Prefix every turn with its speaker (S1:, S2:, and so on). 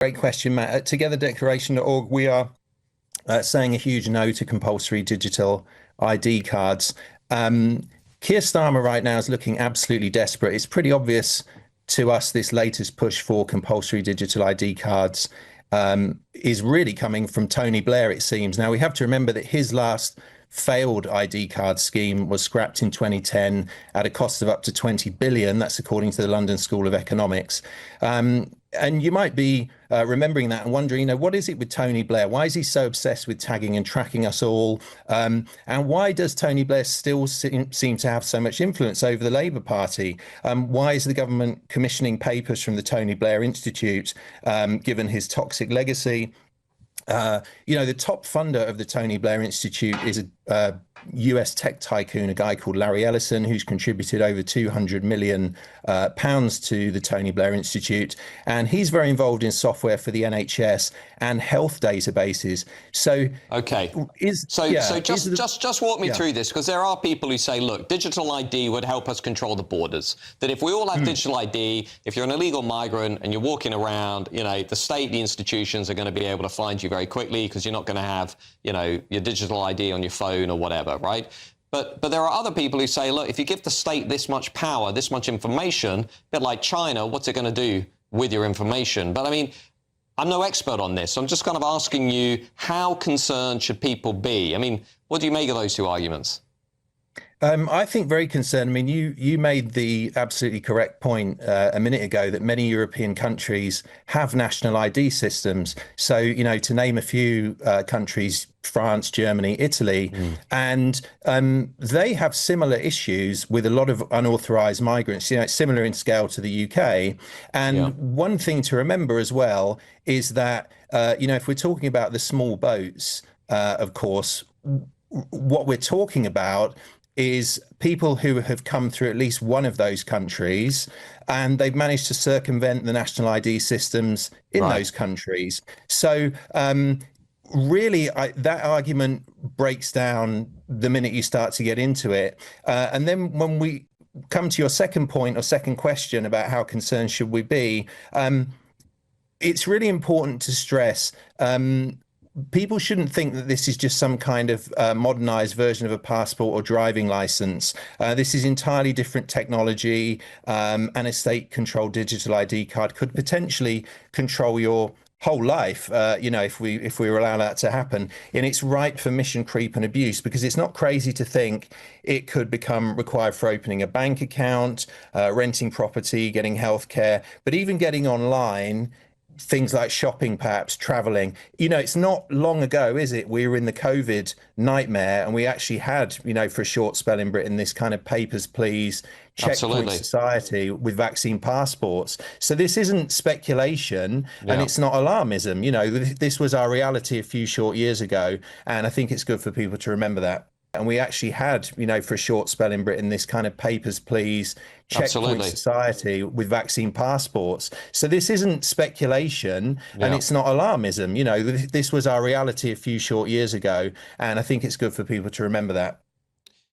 S1: Great question, Matt. At togetherdeclaration.org, we are saying a huge no to compulsory digital ID cards. Keir Starmer right now is looking absolutely desperate. It's pretty obvious to us this latest push for compulsory digital ID cards is really coming from Tony Blair, it seems. Now, we have to remember that his last failed ID card scheme was scrapped in 2010 at a cost of up to 20 billion. That's according to the London School of Economics. And you might be remembering that and wondering, what is it with Tony Blair? Why is he so obsessed with tagging and tracking us all? And why does Tony Blair still seem to have so much influence over the Labour Party? Why is the government commissioning papers from the Tony Blair Institute, given his toxic legacy? The top funder of the Tony Blair Institute is a US tech tycoon, a guy called Larry Ellison, who's contributed over 200 million pounds to the Tony Blair Institute. And he's very involved in software for the NHS and health databases. So,
S2: okay. Just walk me through this, because there are people who say, look, digital ID would help us control the borders. That if we all have digital ID, if you're an illegal migrant and you're walking around, the state, the institutions are going to be able to find you very quickly because you're not going to have, your digital ID on your phone or whatever, right? But there are other people who say, look, if you give the state this much power, this much information, a bit like China, what's it going to do with your information? But I mean, I'm no expert on this. So I'm just kind of asking you, how concerned should people be? I mean, what do you make of those two arguments?
S1: I think very concerned. I mean, you made the absolutely correct point a minute ago that many European countries have national ID systems. So, to name a few countries, France, Germany, Italy, and they have similar issues with a lot of unauthorized migrants. It's similar in scale to the UK. And one thing to remember as well is that, if we're talking about the small boats, of course, what we're talking about is people who have come through at least one of those countries, and they've managed to circumvent the national ID systems in those countries. So really, that argument breaks down the minute you start to get into it. And then when we come to your second point or second question about how concerned should we be, it's really important to stress people shouldn't think that this is just some kind of modernized version of a passport or driving license. This is entirely different technology, and a state-controlled digital ID card could potentially control your whole life, if we allow that to happen. And it's ripe for mission creep and abuse, because it's not crazy to think it could become required for opening a bank account, renting property, getting healthcare, but even getting online, things like shopping, perhaps traveling. It's not long ago, is it? We were in the COVID nightmare, and we actually had, for a short spell in Britain, this kind of papers, please, checkpoint society with vaccine passports. So this isn't speculation, and it's not alarmism. This was our reality a few short years ago, and I think it's good for people to remember that. And we actually had, for a short spell in Britain, this kind of papers, please, checkpoint society with vaccine passports. So this isn't speculation, and it's not alarmism. This was our reality a few short years ago, and I think it's good for people to remember that.